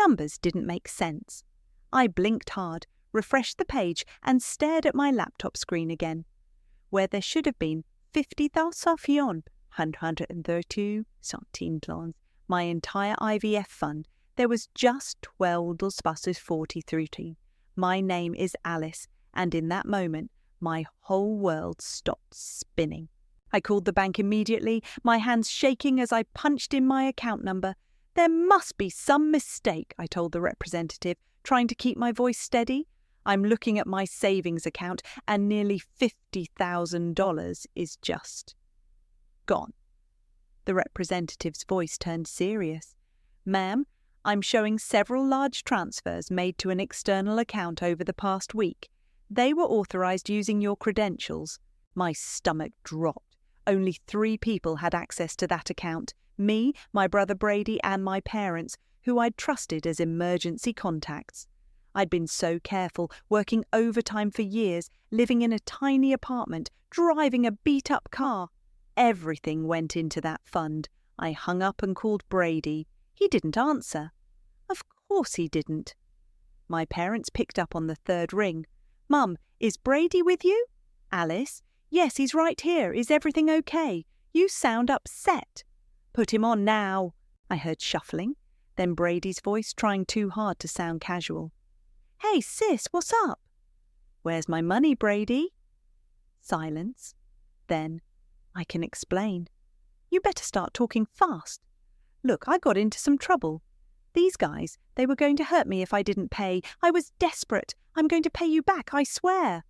numbers didn't make sense. I blinked hard, refreshed the page, and stared at my laptop screen again. Where there should have been 50,132 centimes, my entire IVF fund, there was just 12,43. My name is Alice, and in that moment, my whole world stopped spinning. I called the bank immediately, my hands shaking as I punched in my account number. There must be some mistake, I told the representative, trying to keep my voice steady. I'm looking at my savings account, and nearly $50,000 is just gone. The representative's voice turned serious. Ma'am, I'm showing several large transfers made to an external account over the past week. They were authorized using your credentials. My stomach dropped. Only 3 people had access to that account: me, my brother Brady, and my parents, who I'd trusted as emergency contacts. I'd been so careful, working overtime for years, living in a tiny apartment, driving a beat-up car. Everything went into that fund. I hung up and called Brady. He didn't answer. Of course he didn't. My parents picked up on the 3rd ring. Mum, is Brady with you? Alice, yes, he's right here. Is everything okay? You sound upset. Put him on now. I heard shuffling, then Brady's voice trying too hard to sound casual. Hey, sis, what's up? Where's my money, Brady? Silence. Then, I can explain. You better start talking fast. Look, I got into some trouble. These guys, they were going to hurt me if I didn't pay. I was desperate. I'm going to pay you back, I swear.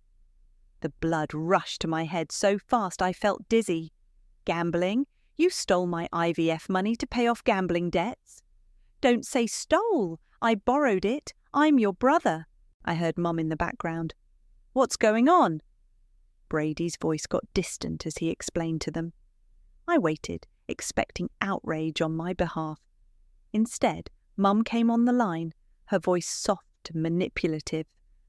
The blood rushed to my head so fast I felt dizzy. Gambling? You stole my IVF money to pay off gambling debts. Don't say stole. I borrowed it. I'm your brother. I heard Mum in the background. What's going on? Brady's voice got distant as he explained to them. I waited, expecting outrage on my behalf. Instead, Mum came on the line, her voice soft and manipulative,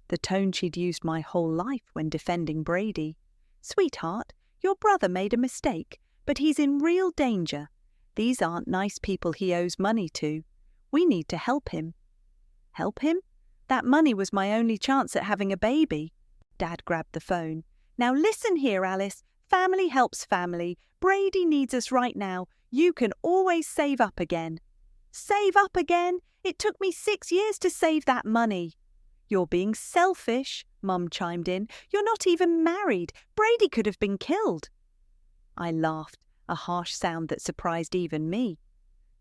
the tone she'd used my whole life when defending Brady. Sweetheart, your brother made a mistake, but he's in real danger. These aren't nice people he owes money to. We need to help him. Help him? That money was my only chance at having a baby. Dad grabbed the phone. Now listen here, Alice. Family helps family. Brady needs us right now. You can always save up again. Save up again? It took me 6 years to save that money. You're being selfish, Mum chimed in. You're not even married. Brady could have been killed. I laughed, a harsh sound that surprised even me.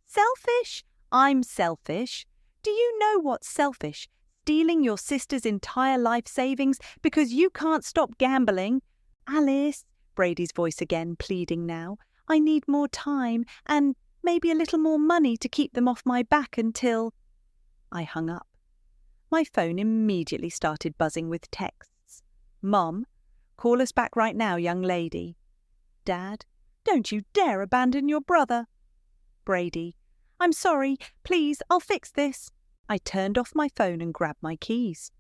Selfish? I'm selfish. Do you know what's selfish? Stealing your sister's entire life savings because you can't stop gambling? Alice, Brady's voice again pleading now, I need more time and maybe a little more money to keep them off my back until... I hung up. My phone immediately started buzzing with texts. Mom, call us back right now, young lady. Dad, don't you dare abandon your brother. Brady, I'm sorry, please, I'll fix this. I turned off my phone and grabbed my keys.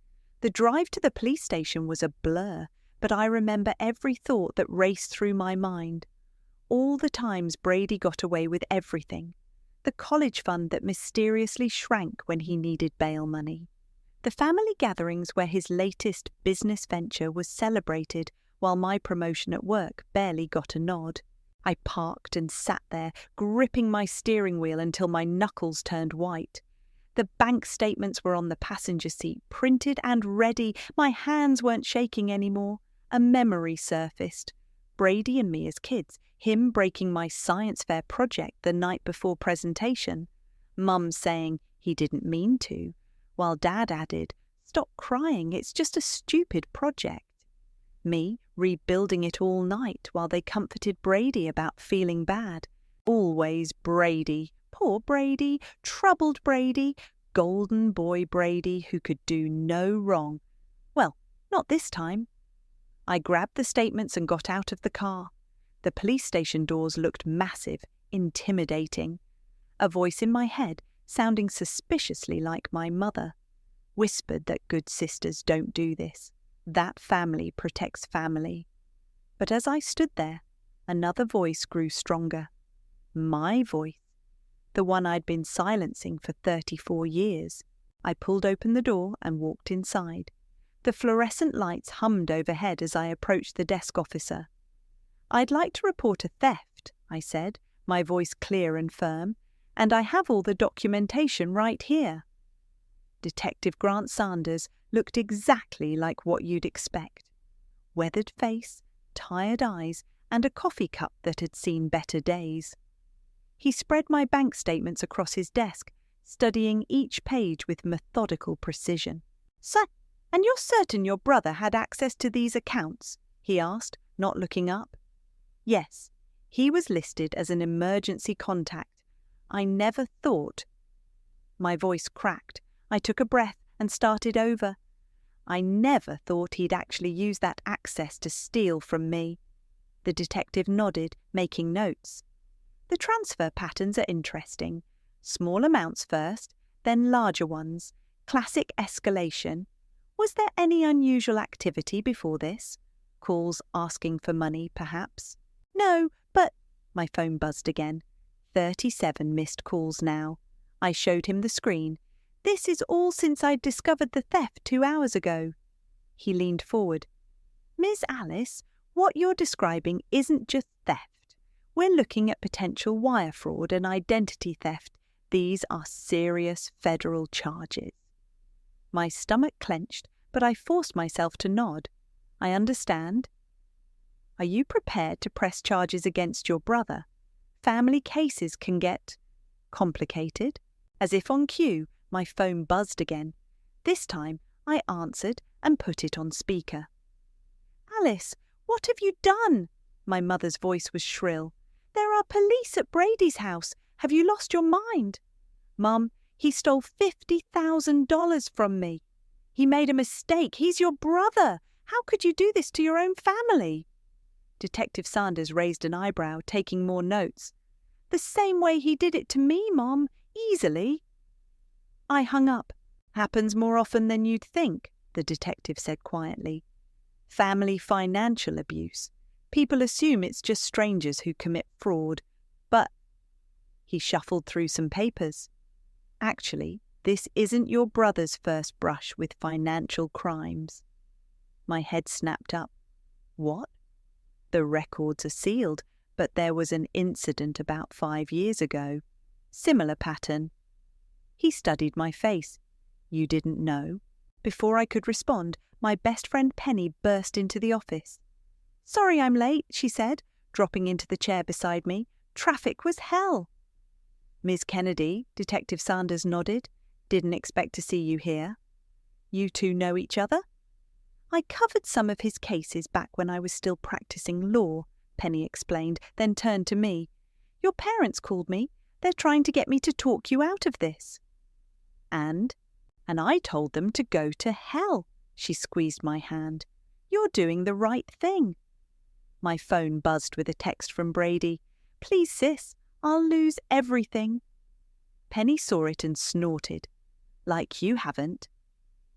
The drive to the police station was a blur, but I remember every thought that raced through my mind. All the times Brady got away with everything. The college fund that mysteriously shrank when he needed bail money. The family gatherings where his latest business venture was celebrated while my promotion at work barely got a nod. I parked and sat there, gripping my steering wheel until my knuckles turned white. The bank statements were on the passenger seat, printed and ready. My hands weren't shaking anymore. A memory surfaced. Brady and me as kids, him breaking my science fair project the night before presentation. Mum saying he didn't mean to, while Dad added, "Stop crying, it's just a stupid project." Me rebuilding it all night while they comforted Brady about feeling bad. Always Brady. Poor Brady, troubled Brady, golden boy Brady who could do no wrong. Well, not this time. I grabbed the statements and got out of the car. The police station doors looked massive, intimidating. A voice in my head, sounding suspiciously like my mother, whispered that good sisters don't do this. That family protects family. But as I stood there, another voice grew stronger. My voice. the one I'd been silencing for 34 years. I pulled open the door and walked inside. The fluorescent lights hummed overhead as I approached the desk officer. "I'd like to report a theft," I said, my voice clear and firm, "and I have all the documentation right here." Detective Grant Sanders looked exactly like what you'd expect. Weathered face, tired eyes, and a coffee cup that had seen better days. He spread my bank statements across his desk, studying each page with methodical precision. "Sir, and you're certain your brother had access to these accounts?" he asked, not looking up. "Yes, he was listed as an emergency contact. I never thought—" My voice cracked. I took a breath and started over. "I never thought he'd actually use that access to steal from me." The detective nodded, making notes. "The transfer patterns are interesting. Small amounts first, then larger ones. Classic escalation. Was there any unusual activity before this? Calls asking for money, perhaps?" "No, but—" My phone buzzed again. 37 missed calls now. I showed him the screen. "This is all since I'd discovered the theft 2 hours ago." He leaned forward. "Ms. Alice, what you're describing isn't just theft. We're looking at potential wire fraud and identity theft. These are serious federal charges." My stomach clenched, but I forced myself to nod. "I understand." "Are you prepared to press charges against your brother? Family cases can get complicated." As if on cue, my phone buzzed again. This time, I answered and put it on speaker. "Alice, what have you done?" My mother's voice was shrill. "There are police at Brady's house. Have you lost your mind?" "Mum, he stole $50,000 from me. He made a mistake. He's your brother. How could you do this to your own family?" Detective Sanders raised an eyebrow, taking more notes. "The same way he did it to me, Mom. Easily." I hung up. "Happens more often than you'd think," the detective said quietly. "Family financial abuse. People assume it's just strangers who commit fraud. But—" He shuffled through some papers. "Actually, this isn't your brother's first brush with financial crimes." My head snapped up. "What?" "The records are sealed, but there was an incident about 5 years ago. Similar pattern." He studied my face. "You didn't know?" Before I could respond, my best friend Penny burst into the office. "Sorry I'm late," she said, dropping into the chair beside me. "Traffic was hell." "Ms. Kennedy," Detective Sanders nodded. "Didn't expect to see you here." "You two know each other?" "I covered some of his cases back when I was still practicing law," Penny explained, then turned to me. "Your parents called me. They're trying to get me to talk you out of this." And I told them to go to hell." She squeezed my hand. "You're doing the right thing." My phone buzzed with a text from Brady. "Please, sis, I'll lose everything." Penny saw it and snorted. "Like you haven't."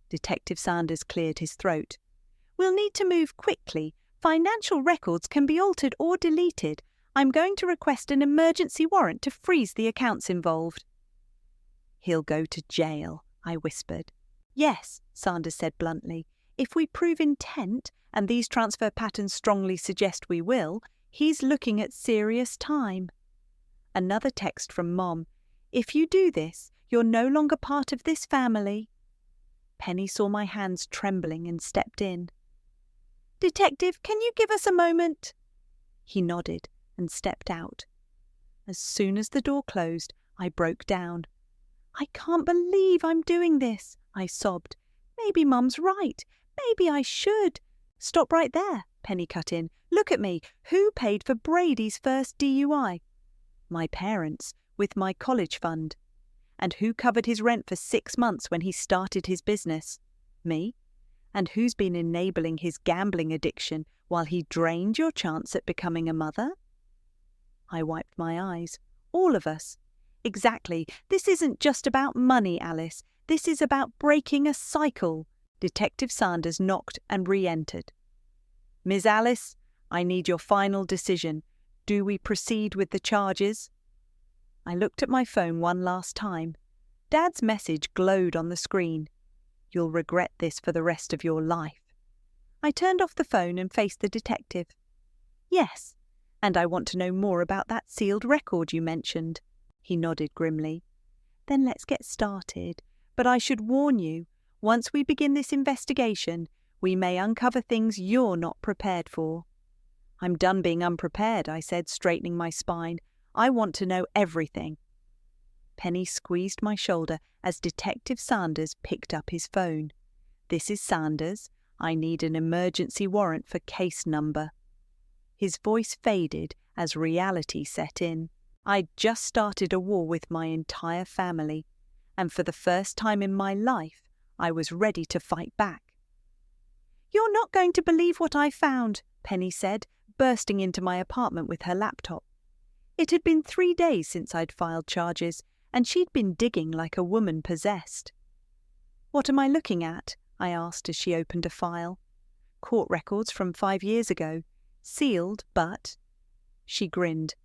Detective Sanders cleared his throat. "We'll need to move quickly. Financial records can be altered or deleted. I'm going to request an emergency warrant to freeze the accounts involved." "He'll go to jail," I whispered. "Yes," Sanders said bluntly. "If we prove intent, and these transfer patterns strongly suggest we will, he's looking at serious time." Another text from Mom. "If you do this, you're no longer part of this family." Penny saw my hands trembling and stepped in. "Detective, can you give us a moment?" He nodded and stepped out. As soon as the door closed, I broke down. "I can't believe I'm doing this," I sobbed. "Maybe Mum's right. Maybe I should—" "Stop right there," Penny cut in. "Look at me. Who paid for Brady's first DUI? My parents, with my college fund. And who covered his rent for 6 months when he started his business? Me. And who's been enabling his gambling addiction while he drained your chance at becoming a mother?" I wiped my eyes. "All of us." "Exactly. This isn't just about money, Alice. This is about breaking a cycle." Detective Sanders knocked and re-entered. "Ms. Alice, I need your final decision. Do we proceed with the charges?" I looked at my phone one last time. Dad's message glowed on the screen. "You'll regret this for the rest of your life." I turned off the phone and faced the detective. "Yes, and I want to know more about that sealed record you mentioned." He nodded grimly. "Then let's get started. But I should warn you, once we begin this investigation, we may uncover things you're not prepared for." "I'm done being unprepared," I said, straightening my spine. "I want to know everything." Penny squeezed my shoulder as Detective Sanders picked up his phone. "This is Sanders. I need an emergency warrant for case number." His voice faded as reality set in. I'd just started a war with my entire family, and for the first time in my life, I was ready to fight back. "You're not going to believe what I found," Penny said, bursting into my apartment with her laptop. It had been 3 days since I'd filed charges, and she'd been digging like a woman possessed. "What am I looking at?" I asked as she opened a file. "Court records from 5 years ago. Sealed, but—" She grinned.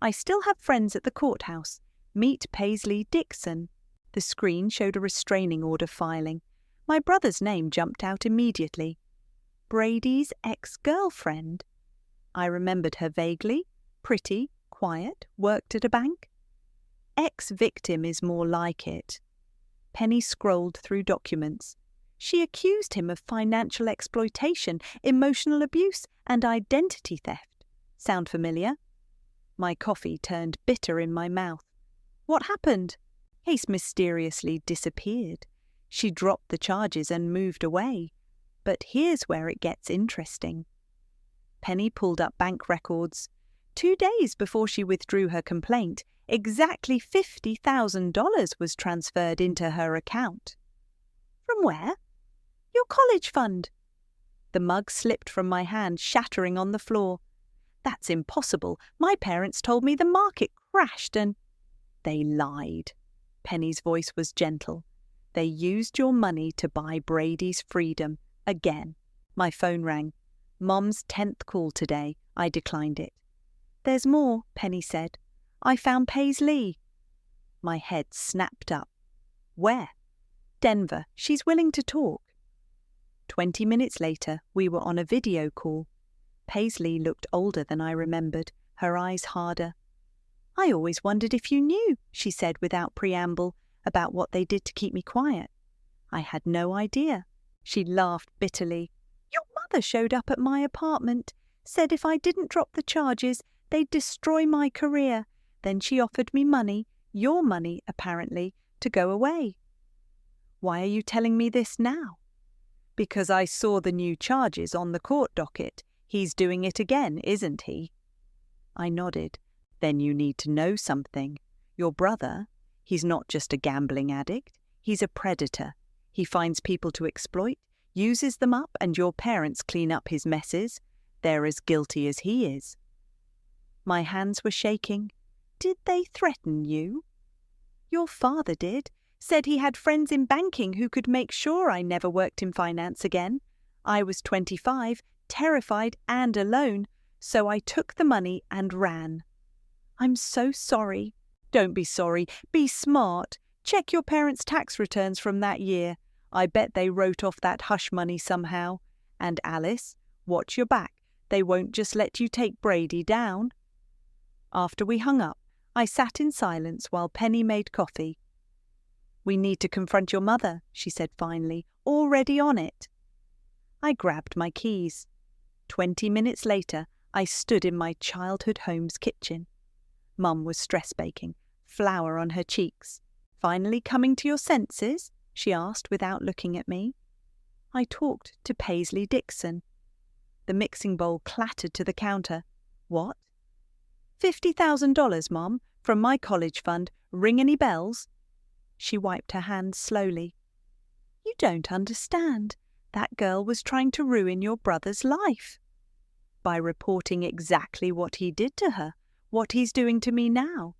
"I still have friends at the courthouse. Meet Paisley Dixon." The screen showed a restraining order filing. My brother's name jumped out immediately. Brady's ex-girlfriend. I remembered her vaguely. Pretty, quiet, worked at a bank. Ex-victim is more like it. Penny scrolled through documents. She accused him of financial exploitation, emotional abuse, and identity theft. Sound familiar? My coffee turned bitter in my mouth. What happened? Case mysteriously disappeared. She dropped the charges and moved away. But here's where it gets interesting. Penny pulled up bank records. 2 days before she withdrew her complaint, exactly $50,000 was transferred into her account. "From where?" "Your college fund." The mug slipped from my hand, shattering on the floor. "That's impossible. My parents told me the market crashed and—" "They lied." Penny's voice was gentle. "They used your money to buy Brady's freedom. Again." My phone rang. "Mom's 10th call today." I declined it. "There's more," Penny said. "I found Paisley." My head snapped up. "Where?" "Denver. She's willing to talk." 20 minutes later, we were on a video call. Paisley looked older than I remembered, her eyes harder. "I always wondered if you knew," she said without preamble, "about what they did to keep me quiet." I had no idea. She laughed bitterly. "Your mother showed up at my apartment, said if I didn't drop the charges, they'd destroy my career. Then she offered me money, your money apparently, to go away." "Why are you telling me this now?" "Because I saw the new charges on the court docket. He's doing it again, isn't he?" I nodded. "Then you need to know something. Your brother, he's not just a gambling addict. He's a predator. He finds people to exploit, uses them up, and your parents clean up his messes. They're as guilty as he is." My hands were shaking. "Did they threaten you?" "Your father did. Said he had friends in banking who could make sure I never worked in finance again. I was 25, terrified and alone, so I took the money and ran." "I'm so sorry." "Don't be sorry. Be smart. Check your parents' tax returns from that year. I bet they wrote off that hush money somehow. And Alice, watch your back. They won't just let you take Brady down." After we hung up, I sat in silence while Penny made coffee. "We need to confront your mother," she said finally, already on it. I grabbed my keys. 20 minutes later, I stood in my childhood home's kitchen. Mum was stress baking, flour on her cheeks. "Finally coming to your senses?" she asked without looking at me. I talked to Paisley Dixon. The mixing bowl clattered to the counter. "What?" $50,000, Mom, from my college fund. Ring any bells?" She wiped her hands slowly. "You don't understand. That girl was trying to ruin your brother's life. By reporting exactly what he did to her, what he's doing to me now.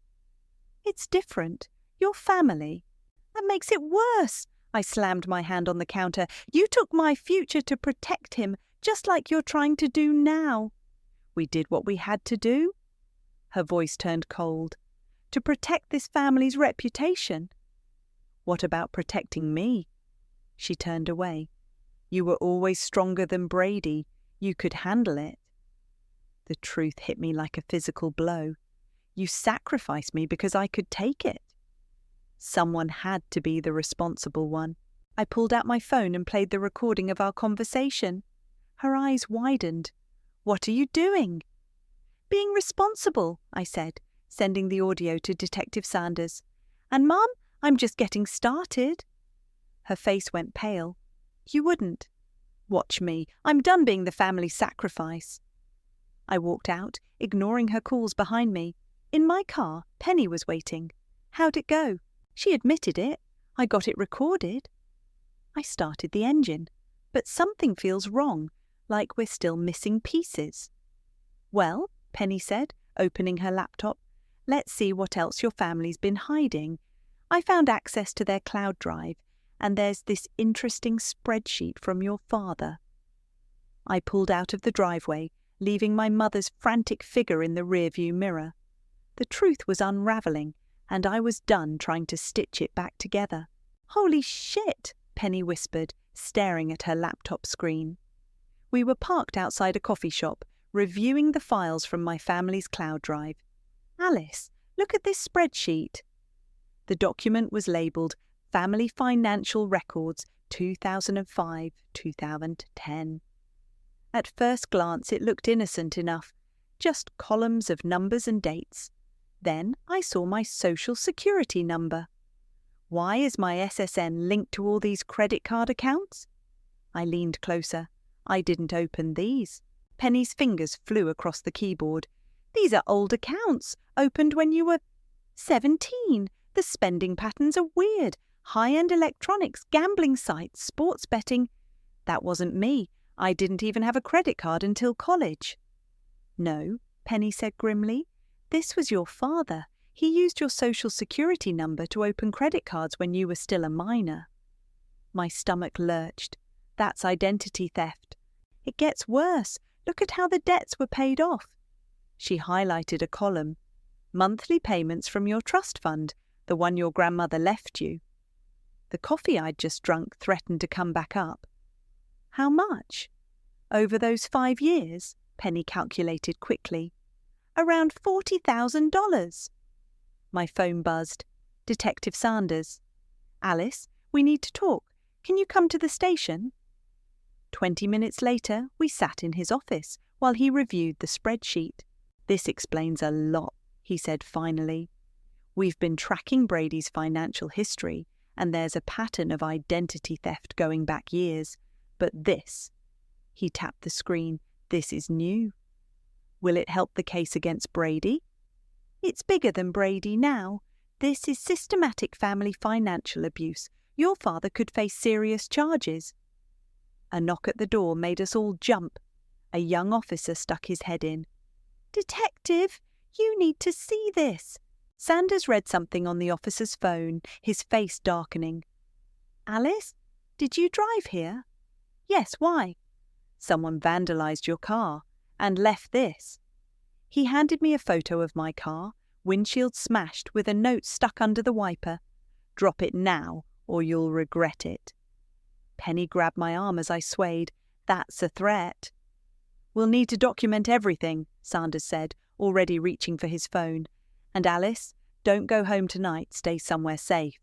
It's different. Your family. That makes it worse." I slammed my hand on the counter. "You took my future to protect him, just like you're trying to do now." "We did what we had to do." Her voice turned cold. to protect this family's reputation. What about protecting me? She turned away. You were always stronger than Brady. You could handle it. The truth hit me like a physical blow. You sacrificed me because I could take it. Someone had to be the responsible one. I pulled out my phone and played the recording of our conversation. Her eyes widened. What are you doing? Being responsible, I said, sending the audio to Detective Sanders. And Mum, I'm just getting started. Her face went pale. You wouldn't. Watch me. I'm done being the family sacrifice. I walked out, ignoring her calls behind me. In my car, Penny was waiting. How'd it go? She admitted it. I got it recorded. I started the engine, but something feels wrong, like we're still missing pieces. Well, Penny said, opening her laptop, let's see what else your family's been hiding. I found access to their cloud drive, and there's this interesting spreadsheet from your father. I pulled out of the driveway, leaving my mother's frantic figure in the rearview mirror. The truth was unravelling, and I was done trying to stitch it back together. Holy shit, Penny whispered, staring at her laptop screen. We were parked outside a coffee shop, reviewing the files from my family's cloud drive. Alice, look at this spreadsheet. The document was labelled Family Financial Records 2005-2010. At first glance it looked innocent enough, just columns of numbers and dates. Then I saw my social security number. Why is my SSN linked to all these credit card accounts? I leaned closer. I didn't open these. Penny's fingers flew across the keyboard. These are old accounts, opened when you were 17. The spending patterns are weird. High-end electronics, gambling sites, sports betting. That wasn't me. I didn't even have a credit card until college. No, Penny said grimly. This was your father. He used your social security number to open credit cards when you were still a minor. My stomach lurched. That's identity theft. It gets worse. Look at how the debts were paid off. She highlighted a column. Monthly payments from your trust fund, the one your grandmother left you. The coffee I'd just drunk threatened to come back up. How much? Over those 5 years, Penny calculated quickly. Around $40,000. My phone buzzed. Detective Sanders. Alice, we need to talk. Can you come to the station? 20 minutes later, we sat in his office while he reviewed the spreadsheet. This explains a lot, he said finally. We've been tracking Brady's financial history, and there's a pattern of identity theft going back years. But this, he tapped the screen, this is new. Will it help the case against Brady? It's bigger than Brady now. This is systematic family financial abuse. Your father could face serious charges. A knock at the door made us all jump. A young officer stuck his head in. Detective, you need to see this. Sanders read something on the officer's phone, his face darkening. Alice, did you drive here? Yes, why? Someone vandalized your car and left this. He handed me a photo of my car, windshield smashed with a note stuck under the wiper. Drop it now or you'll regret it. Penny grabbed my arm as I swayed. That's a threat. We'll need to document everything, Sanders said, already reaching for his phone. And Alice, don't go home tonight, stay somewhere safe.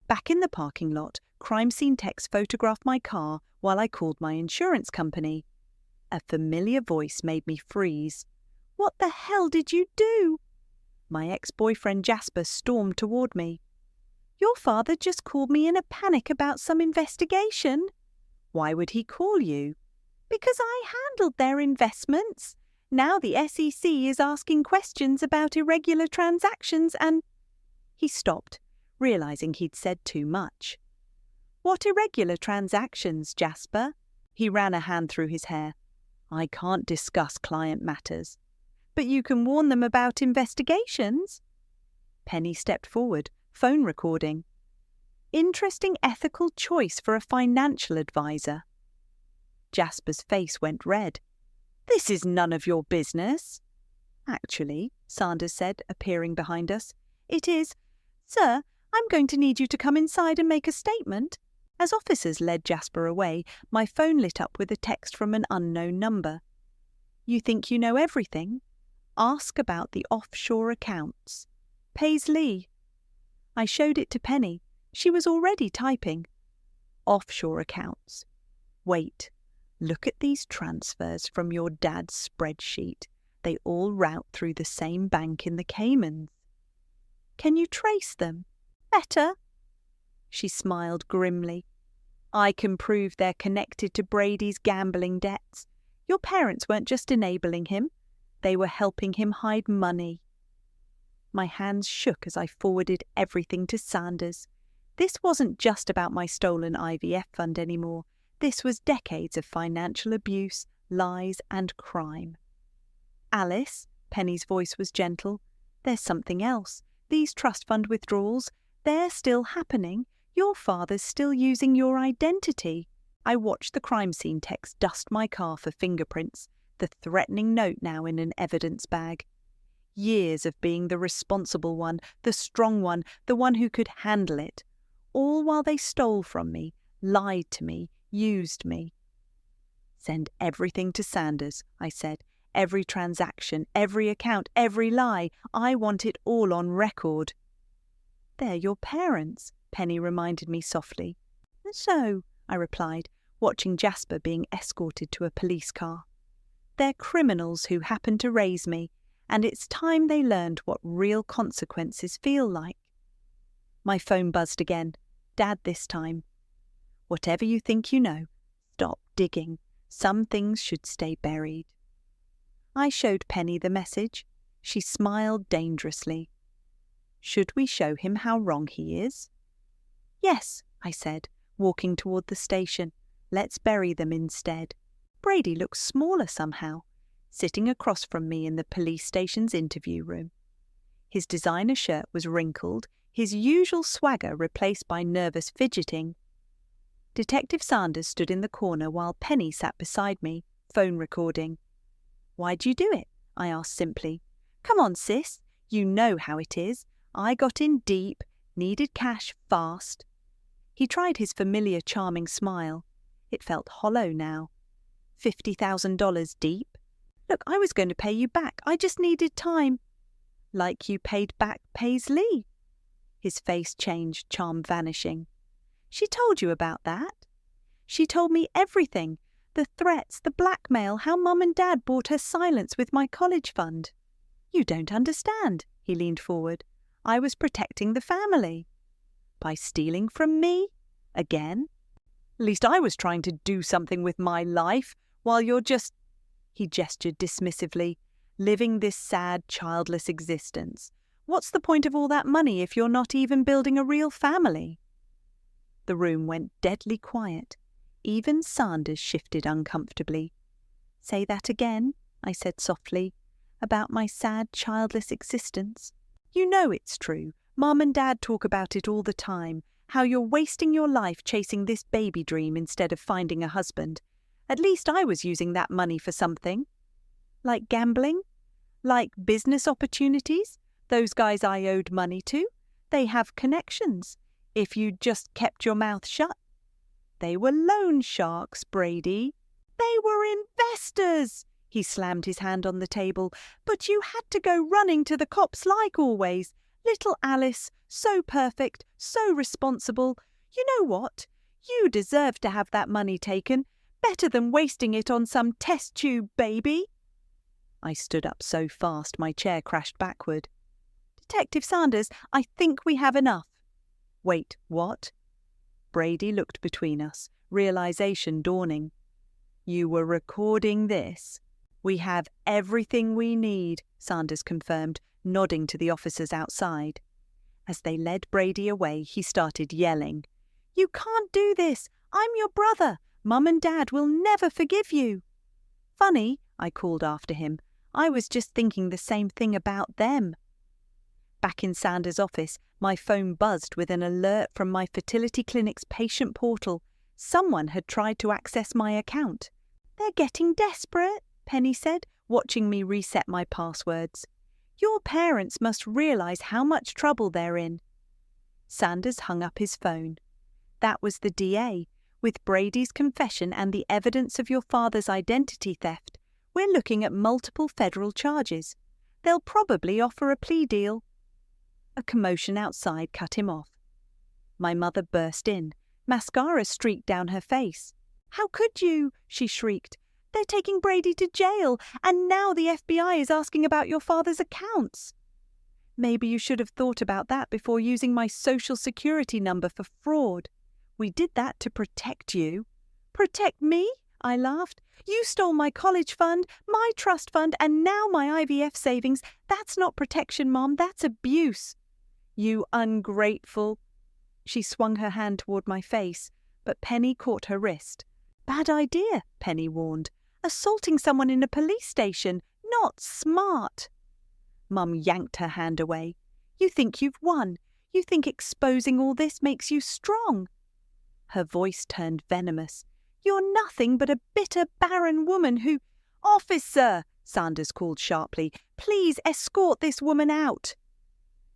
Back in the parking lot, crime scene techs photographed my car while I called my insurance company. A familiar voice made me freeze. What the hell did you do? My ex-boyfriend Jasper stormed toward me. Your father just called me in a panic about some investigation. Why would he call you? Because I handled their investments. Now the SEC is asking questions about irregular transactions and... He stopped, realizing he'd said too much. What irregular transactions, Jasper? He ran a hand through his hair. I can't discuss client matters. But you can warn them about investigations. Penny stepped forward, phone recording. Interesting ethical choice for a financial advisor. Jasper's face went red. This is none of your business. Actually, Sanders said, appearing behind us, It is, "Sir, I'm going to need you to come inside and make a statement." As officers led Jasper away, my phone lit up with a text from an unknown number. "You think you know everything? Ask about the offshore accounts. Paisley." I showed it to Penny. She was already typing. Offshore accounts. Wait, look at these transfers from your dad's spreadsheet. They all route through the same bank in the Caymans. Can you trace them? Better. She smiled grimly. I can prove they're connected to Brady's gambling debts. Your parents weren't just enabling him. They were helping him hide money. My hands shook as I forwarded everything to Sanders. This wasn't just about my stolen IVF fund anymore. This was decades of financial abuse, lies, and crime. "Alice," Penny's voice was gentle, "there's something else. These trust fund withdrawals, they're still happening. Your father's still using your identity." I watched the crime scene text dust my car for fingerprints, the threatening note now in an evidence bag. Years of being the responsible one, the strong one, the one who could handle it. All while they stole from me, lied to me, used me. "Send everything to Sanders," I said. "Every transaction, every account, every lie. I want it all on record." "They're your parents," Penny reminded me softly. "So," I replied, watching Jasper being escorted to a police car. "They're criminals who happened to raise me, and it's time they learned what real consequences feel like." My phone buzzed again. Dad this time. "Whatever you think you know, stop digging. Some things should stay buried." I showed Penny the message. She smiled dangerously. "Should we show him how wrong he is?" "Yes," I said, walking toward the station. "Let's bury them instead." Brady looked smaller somehow, sitting across from me in the police station's interview room. His designer shirt was wrinkled, his usual swagger replaced by nervous fidgeting. Detective Sanders stood in the corner while Penny sat beside me, phone recording. "Why'd you do it?" I asked simply. "Come on, sis. You know how it is. I got in deep, needed cash fast." He tried his familiar charming smile. It felt hollow now. $50,000 deep? "Look, I was going to pay you back. I just needed time." "Like you paid back Paisley." His face changed, charm vanishing. "She told you about that?" "She told me everything. The threats, the blackmail, how Mum and Dad bought her silence with my college fund." "You don't understand," he leaned forward. "I was protecting the family." "By stealing from me? Again? At least I was trying to do something with my life, while you're just," he gestured dismissively, "living this sad, childless existence. What's the point of all that money if you're not even building a real family?" The room went deadly quiet. Even Sanders shifted uncomfortably. "Say that again," I said softly, "about my sad, childless existence. You know it's true. Mum and Dad talk about it all the time, how you're wasting your life chasing this baby dream instead of finding a husband. At least I was using that money for something. Like gambling? Like business opportunities? Those guys I owed money to? They have connections. If you'd just kept your mouth shut. They were loan sharks, Brady. They were investors." He slammed his hand on the table. "But you had to go running to the cops like always. Little Alice, so perfect, so responsible. You know what? You deserve to have that money taken. Better than wasting it on some test tube baby." I stood up so fast my chair crashed backward. "Detective Sanders, I think we have enough." "Wait, what?" Brady looked between us, realization dawning. "You were recording this?" "We have everything we need," Sanders confirmed, nodding to the officers outside. As they led Brady away, he started yelling. "You can't do this! I'm your brother! Mum and Dad will never forgive you!" "Funny," I called after him. "I was just thinking the same thing about them." Back in Sanders' office, my phone buzzed with an alert from my fertility clinic's patient portal. Someone had tried to access my account. "They're getting desperate," Penny said, watching me reset my passwords. Your parents must realize how much trouble they're in." Sanders hung up his phone. "That was the DA. With Brady's confession and the evidence of your father's identity theft, we're looking at multiple federal charges. They'll probably offer a plea deal." A commotion outside cut him off. My mother burst in. Mascara streaked down her face. "How could you?" she shrieked. "They're taking Brady to jail, and now the FBI is asking about your father's accounts." "Maybe you should have thought about that before using my social security number for fraud. We did that to protect you." "Protect me?" I laughed. "You stole my college fund, my trust fund, and now my IVF savings. That's not protection, Mom, that's abuse." "You ungrateful." She swung her hand toward my face, but Penny caught her wrist. "Bad idea," Penny warned. "Assaulting someone in a police station. Not smart." Mum yanked her hand away. "You think you've won. You think exposing all this makes you strong." Her voice turned venomous. "You're nothing but a bitter, barren woman who—" "Officer!" Sanders called sharply. "Please escort this woman out."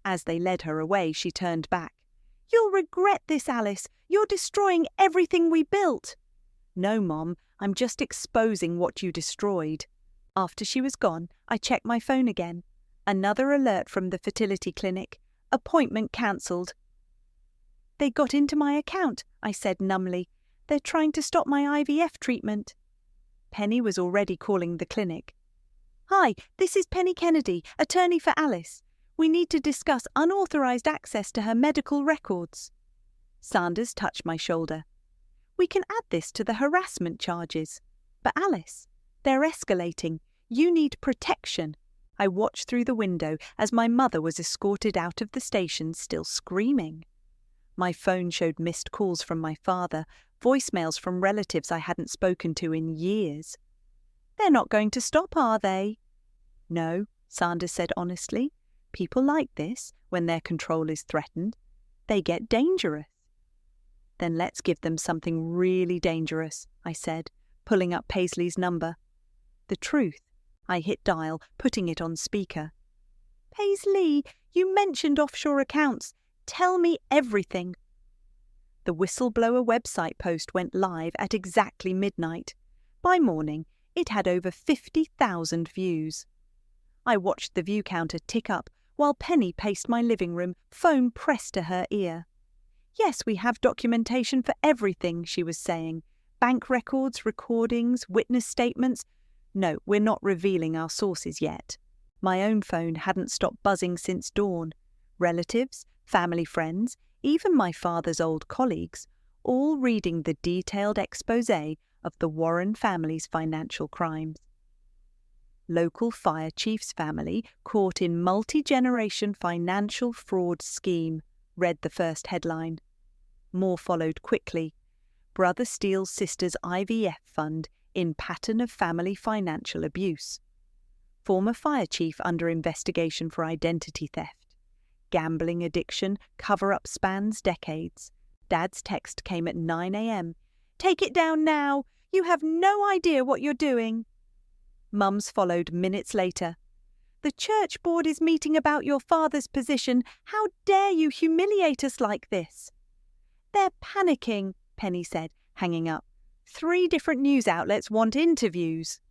As they led her away, she turned back. "You'll regret this, Alice. You're destroying everything we built." "No, Mom, I'm just exposing what you destroyed." After she was gone, I checked my phone again. Another alert from the fertility clinic. Appointment cancelled. "They got into my account," I said numbly. "They're trying to stop my IVF treatment." Penny was already calling the clinic. "Hi, this is Penny Kennedy, attorney for Alice. We need to discuss unauthorized access to her medical records." Sanders touched my shoulder. "We can add this to the harassment charges." "But Alice, they're escalating. You need protection." I watched through the window as my mother was escorted out of the station, still screaming. My phone showed missed calls from my father, voicemails from relatives I hadn't spoken to in years. "They're not going to stop, are they?" "No," Sanders said honestly. "People like this, when their control is threatened, they get dangerous." "Then let's give them something really dangerous," I said, pulling up Paisley's number. The truth. I hit dial, putting it on speaker. "Paisley, you mentioned offshore accounts. Tell me everything." The whistleblower website post went live at exactly midnight. By morning, it had over 50,000 views. I watched the view counter tick up while Penny paced my living room, phone pressed to her ear. "Yes, we have documentation for everything," she was saying. "Bank records, recordings, witness statements. No, we're not revealing our sources yet." My own phone hadn't stopped buzzing since dawn. Relatives, family friends, even my father's old colleagues, all reading the detailed exposé of the Warren family's financial crimes. "Local fire chief's family caught in multi-generation financial fraud scheme," read the first headline. More followed quickly. "Brother steals sister's IVF fund in pattern of family financial abuse." "Former fire chief under investigation for identity theft." "Gambling addiction, cover-up spans decades." Dad's text came at 9 a.m. "Take it down now. You have no idea what you're doing." Mum's followed minutes later. "The church board is meeting about your father's position. How dare you humiliate us like this?" "They're panicking," Penny said, hanging up. 3 different news outlets want interviews."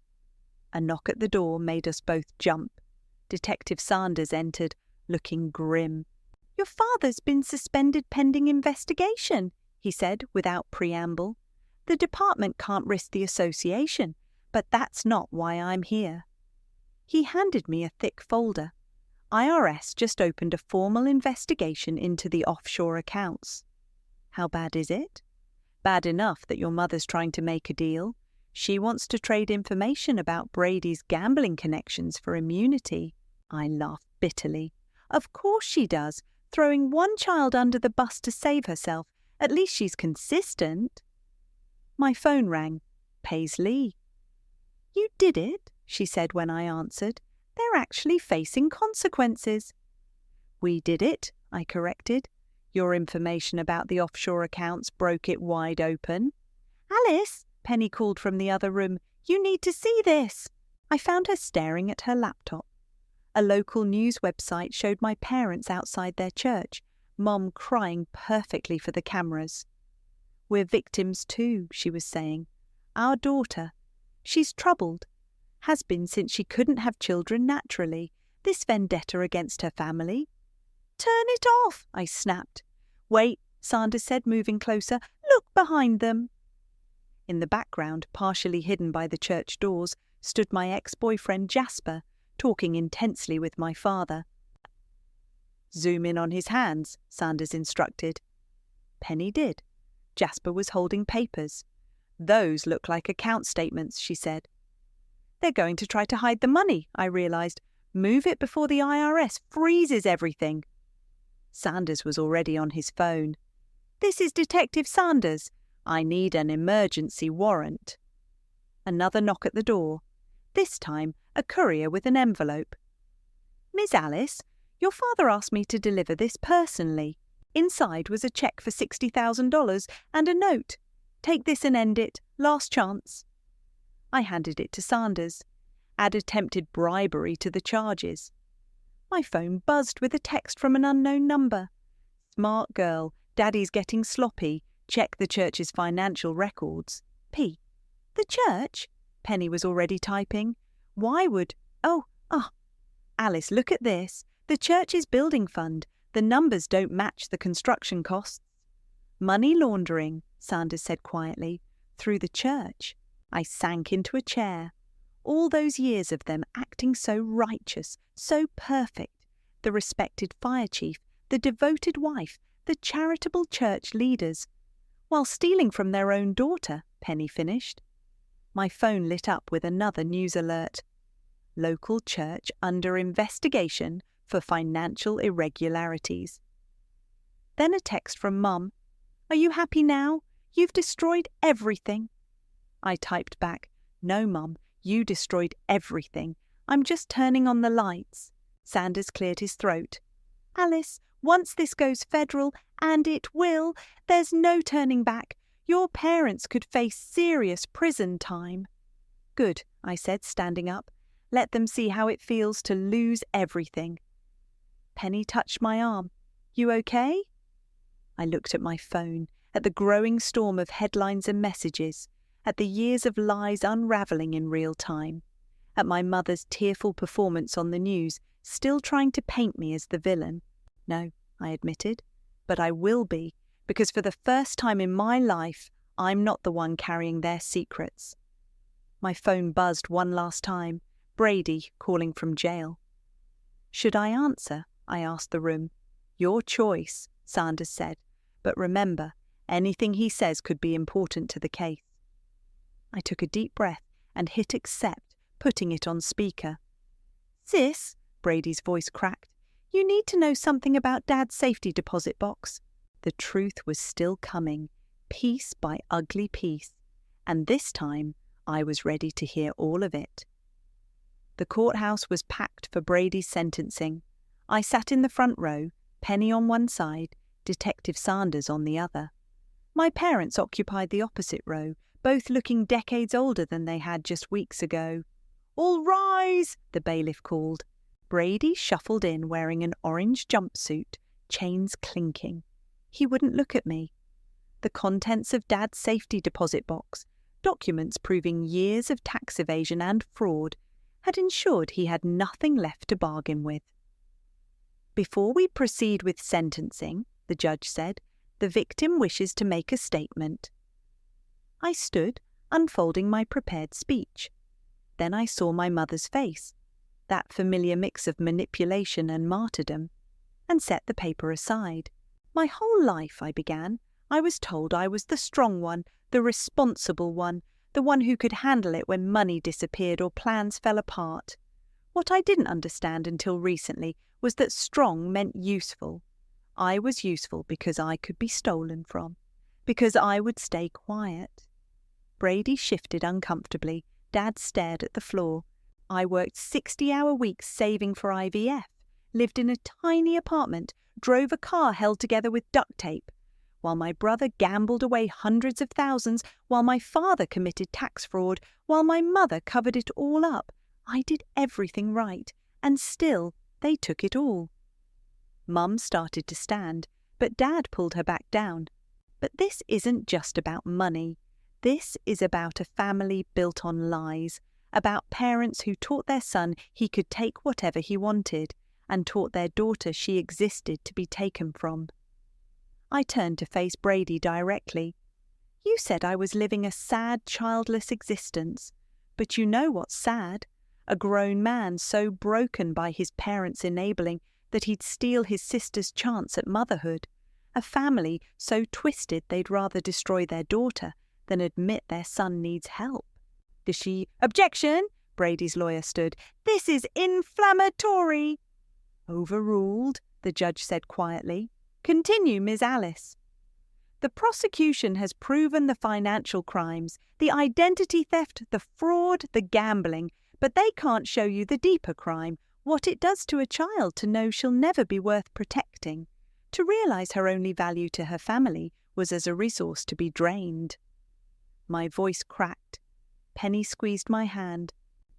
A knock at the door made us both jump. Detective Sanders entered, looking grim. "Your father's been suspended pending investigation," he said without preamble. "The department can't risk the association, but that's not why I'm here." He handed me a thick folder. IRS just opened a formal investigation into the offshore accounts. "How bad is it?" "Bad enough that your mother's trying to make a deal. She wants to trade information about Brady's gambling connections for immunity." I laughed bitterly. "Of course she does, throwing one child under the bus to save herself. At least she's consistent." My phone rang. "Paisley." "You did it," she said when I answered. "They're actually facing consequences." "We did it," I corrected. "Your information about the offshore accounts broke it wide open." "Alice," Penny called from the other room, "you need to see this." I found her staring at her laptop. A local news website showed my parents outside their church, Mom crying perfectly for the cameras. "We're victims too," she was saying. "Our daughter. She's troubled. Has been since she couldn't have children naturally. This vendetta against her family." "Turn it off," I snapped. "Wait," Sanders said, moving closer. "Look behind them." In the background, partially hidden by the church doors, stood my ex-boyfriend Jasper, talking intensely with my father. "Zoom in on his hands," Sanders instructed. Penny did. Jasper was holding papers. "Those look like account statements," she said. "They're going to try to hide the money," I realized. "Move it before the IRS freezes everything." Sanders was already on his phone. "This is Detective Sanders. I need an emergency warrant." Another knock at the door. This time, a courier with an envelope. "Miss Alice, your father asked me to deliver this personally. Inside was a check for $60,000 and a note. Take this and end it. Last chance." I handed it to Sanders. Add attempted bribery to the charges. My phone buzzed with a text from an unknown number. "Smart girl. Daddy's getting sloppy. Check the church's financial records. P." "The church?" Penny was already typing. "Why would... Alice, look at this. The church's building fund. The numbers don't match the construction costs." "Money laundering," Sanders said quietly. "Through the church." I sank into a chair. All those years of them acting so righteous, so perfect. The respected fire chief, the devoted wife, the charitable church leaders. While stealing from their own daughter, Penny finished. My phone lit up with another news alert. Local church under investigation for financial irregularities. Then a text from Mum. "Are you happy now? You've destroyed everything." I typed back, "No, Mum, you destroyed everything. I'm just turning on the lights." Sanders cleared his throat. "Alice, once this goes federal, and it will, there's no turning back. Your parents could face serious prison time." "Good," I said, standing up. "Let them see how it feels to lose everything." Penny touched my arm. "You okay?" I looked at my phone, at the growing storm of headlines and messages, at the years of lies unravelling in real time, at my mother's tearful performance on the news, still trying to paint me as the villain. "No," I admitted, "but I will be, because for the first time in my life, I'm not the one carrying their secrets." My phone buzzed one last time. Brady calling from jail. "Should I answer?" I asked the room. "Your choice," Sanders said. "But remember, anything he says could be important to the case." I took a deep breath and hit accept, putting it on speaker. "Sis," Brady's voice cracked, "you need to know something about Dad's safety deposit box." The truth was still coming, piece by ugly piece, and this time I was ready to hear all of it. The courthouse was packed for Brady's sentencing. I sat in the front row, Penny on one side, Detective Sanders on the other. My parents occupied the opposite row, both looking decades older than they had just weeks ago. "All rise!" the bailiff called. Brady shuffled in wearing an orange jumpsuit, chains clinking. He wouldn't look at me. The contents of Dad's safety deposit box, documents proving years of tax evasion and fraud, had ensured he had nothing left to bargain with. "Before we proceed with sentencing," the judge said, "the victim wishes to make a statement." I stood, unfolding my prepared speech. Then I saw my mother's face, that familiar mix of manipulation and martyrdom, and set the paper aside. "My whole life," I began, "I was told I was the strong one, the responsible one, the one who could handle it when money disappeared or plans fell apart. What I didn't understand until recently was that strong meant useful. I was useful because I could be stolen from, because I would stay quiet." Brady shifted uncomfortably. Dad stared at the floor. "I worked 60-hour weeks saving for IVF, lived in a tiny apartment, drove a car held together with duct tape. While my brother gambled away hundreds of thousands, while my father committed tax fraud, while my mother covered it all up, I did everything right, and still they took it all. Mum started to stand, but Dad pulled her back down. But this isn't just about money. This is about a family built on lies, about parents who taught their son he could take whatever he wanted, and taught their daughter she existed to be taken from. I turned to face Brady directly. You said I was living a sad, childless existence. But you know what's sad? A grown man so broken by his parents' enabling that he'd steal his sister's chance at motherhood. A family so twisted they'd rather destroy their daughter than admit their son needs help. Does she— Objection! Brady's lawyer stood. This is inflammatory. Overruled, the judge said quietly. Continue, Ms. Alice. The prosecution has proven the financial crimes, the identity theft, the fraud, the gambling, but they can't show you the deeper crime, what it does to a child to know she'll never be worth protecting, to realize her only value to her family was as a resource to be drained. My voice cracked. Penny squeezed my hand.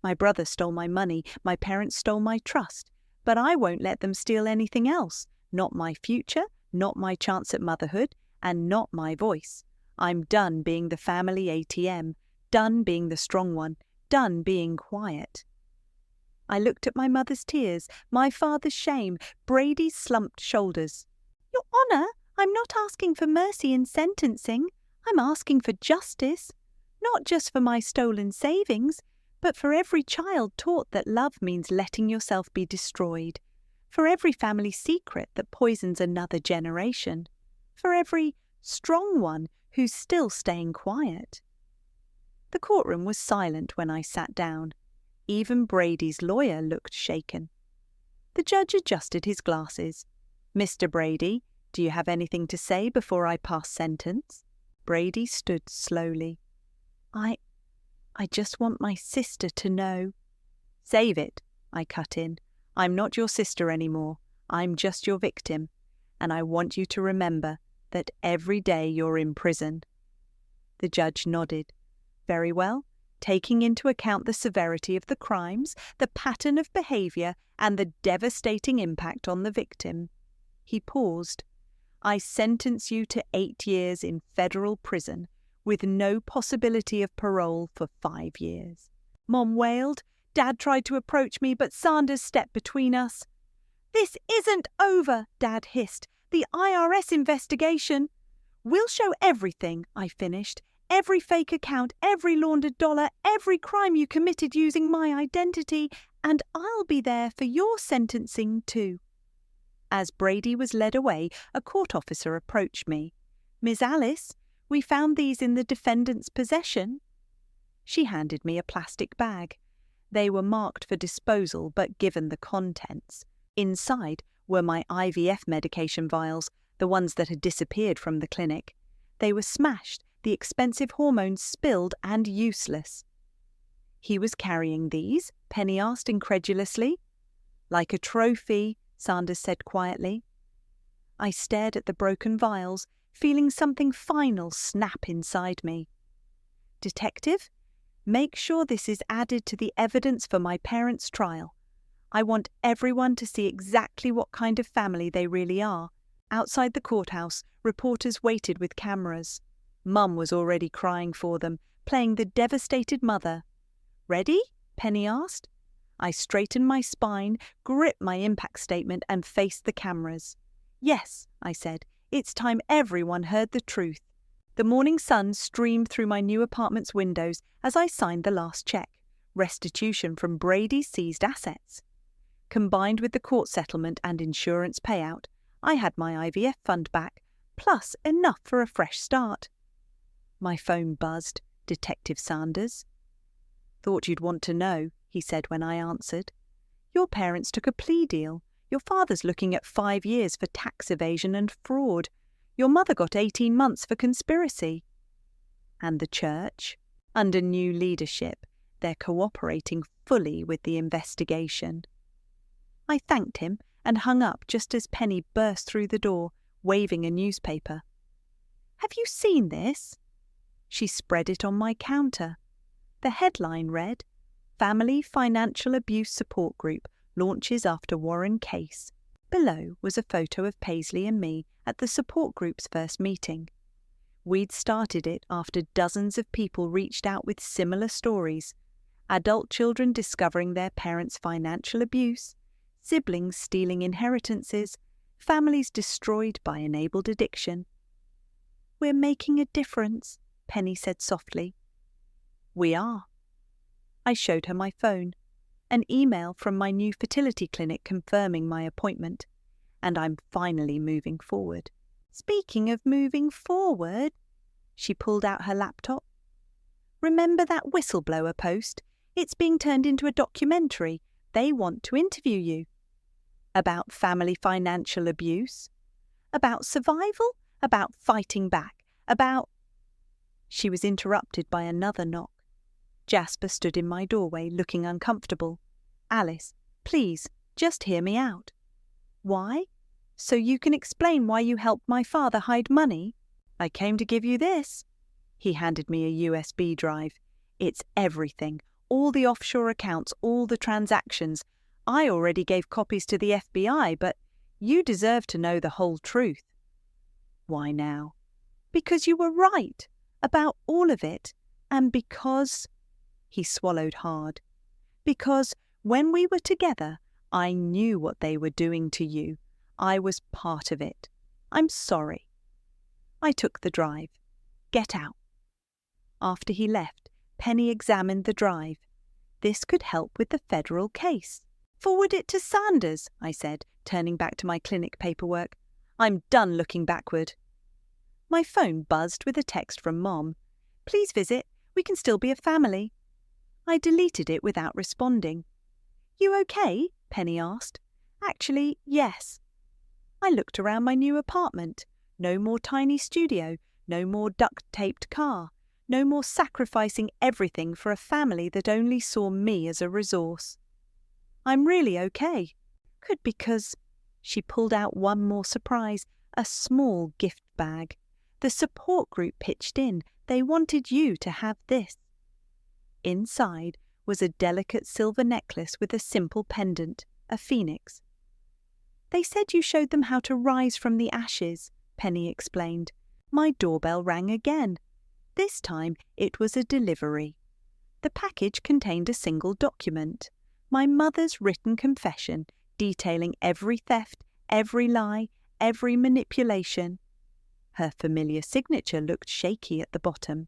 My brother stole my money, my parents stole my trust, but I won't let them steal anything else, not my future, not my chance at motherhood, and not my voice. I'm done being the family ATM, done being the strong one, done being quiet. I looked at my mother's tears, my father's shame, Brady's slumped shoulders. Your Honour, I'm not asking for mercy in sentencing. I'm asking for justice, not just for my stolen savings, but for every child taught that love means letting yourself be destroyed, for every family secret that poisons another generation, for every strong one who's still staying quiet. The courtroom was silent when I sat down. Even Brady's lawyer looked shaken. The judge adjusted his glasses. Mr. Brady, do you have anything to say before I pass sentence? Brady stood slowly. I just want my sister to know. Save it, I cut in. I'm not your sister anymore. I'm just your victim. And I want you to remember that every day you're in prison. The judge nodded. Very well, taking into account the severity of the crimes, the pattern of behaviour, and the devastating impact on the victim. He paused. I sentence you to 8 years in federal prison, with no possibility of parole for 5 years. Mom wailed. Dad tried to approach me, but Sanders stepped between us. This isn't over, Dad hissed. The IRS investigation. We'll show everything, I finished. Every fake account, every laundered dollar, every crime you committed using my identity, and I'll be there for your sentencing too. As Brady was led away, a court officer approached me. Ms. Alice, we found these in the defendant's possession. She handed me a plastic bag. They were marked for disposal, but given the contents. Inside were my IVF medication vials, the ones that had disappeared from the clinic. They were smashed, the expensive hormones spilled and useless. He was carrying these? Penny asked incredulously. Like a trophy, Sanders said quietly. I stared at the broken vials, feeling something final snap inside me. Detective, make sure this is added to the evidence for my parents' trial. I want everyone to see exactly what kind of family they really are. Outside the courthouse, reporters waited with cameras. Mum was already crying for them, playing the devastated mother. Ready? Penny asked. I straightened my spine, gripped my impact statement, and faced the cameras. Yes, I said, it's time everyone heard the truth. The morning sun streamed through my new apartment's windows as I signed the last check, restitution from Brady's seized assets. Combined with the court settlement and insurance payout, I had my IVF fund back, plus enough for a fresh start. My phone buzzed. Detective Sanders. Thought you'd want to know, he said when I answered. Your parents took a plea deal. Your father's looking at 5 years for tax evasion and fraud. Your mother got 18 months for conspiracy. And the church? Under new leadership, they're cooperating fully with the investigation. I thanked him and hung up just as Penny burst through the door, waving a newspaper. Have you seen this? She spread it on my counter. The headline read, Family Financial Abuse Support Group launches after Warren Case. Below was a photo of Paisley and me at the support group's first meeting. We'd started it after dozens of people reached out with similar stories: adult children discovering their parents' financial abuse, siblings stealing inheritances, families destroyed by enabled addiction. "We're making a difference," Penny said softly. "We are." I showed her my phone, an email from my new fertility clinic confirming my appointment, and I'm finally moving forward. "Speaking of moving forward," she pulled out her laptop. "Remember that whistleblower post? It's being turned into a documentary. They want to interview you. About family financial abuse? About survival? About fighting back? About—" She was interrupted by another knock. Jasper stood in my doorway, looking uncomfortable. "Alice, please, just hear me out." "Why? So you can explain why you helped my father hide money?" "I came to give you this." He handed me a USB drive. "It's everything. All the offshore accounts, all the transactions. I already gave copies to the FBI, but you deserve to know the whole truth." "Why now?" "Because you were right about all of it, and because—" He swallowed hard. "Because when we were together, I knew what they were doing to you. I was part of it. I'm sorry." I took the drive. "Get out." After he left, Penny examined the drive. This could help with the federal case. "Forward it to Sanders," I said, turning back to my clinic paperwork. "I'm done looking backward." My phone buzzed with a text from Mom. "Please visit. We can still be a family." I deleted it without responding. "You okay?" Penny asked. "Actually, yes." I looked around my new apartment. No more tiny studio, no more duct-taped car, no more sacrificing everything for a family that only saw me as a resource. "I'm really okay." "Good, because—" She pulled out one more surprise, a small gift bag. "The support group pitched in. They wanted you to have this." Inside was a delicate silver necklace with a simple pendant, a phoenix. "They said you showed them how to rise from the ashes," Penny explained. My doorbell rang again. This time it was a delivery. The package contained a single document, my mother's written confession detailing every theft, every lie, every manipulation. Her familiar signature looked shaky at the bottom.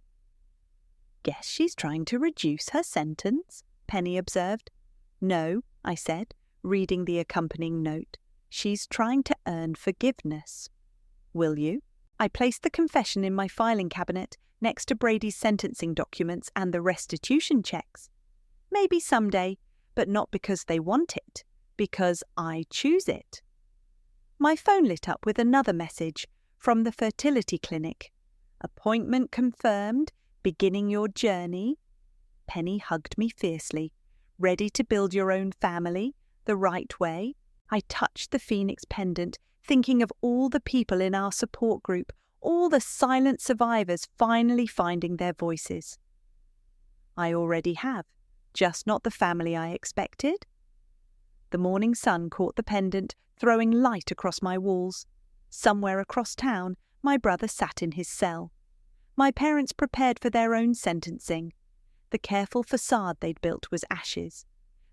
"Guess she's trying to reduce her sentence," Penny observed. "No," I said, reading the accompanying note. "She's trying to earn forgiveness." "Will you?" I placed the confession in my filing cabinet next to Brady's sentencing documents and the restitution checks. "Maybe someday, but not because they want it, because I choose it." My phone lit up with another message from the fertility clinic. "Appointment confirmed. Beginning your journey." Penny hugged me fiercely. "Ready to build your own family, the right way?" I touched the phoenix pendant, thinking of all the people in our support group, all the silent survivors finally finding their voices. "I already have, just not the family I expected." The morning sun caught the pendant, throwing light across my walls. Somewhere across town, my brother sat in his cell. My parents prepared for their own sentencing. The careful facade they'd built was ashes.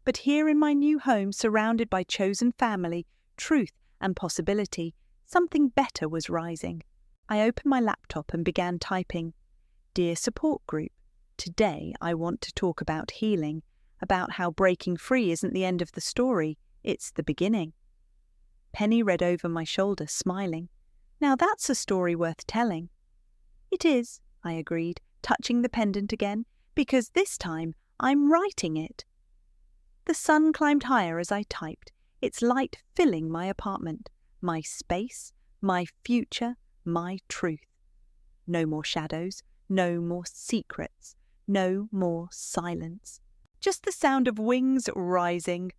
But here in my new home, surrounded by chosen family, truth and possibility, something better was rising. I opened my laptop and began typing. "Dear support group, today I want to talk about healing, about how breaking free isn't the end of the story, it's the beginning." Penny read over my shoulder, smiling. "Now that's a story worth telling." "It is," I agreed, touching the pendant again, "because this time I'm writing it." The sun climbed higher as I typed, its light filling my apartment, my space, my future, my truth. No more shadows, no more secrets, no more silence. Just the sound of wings rising,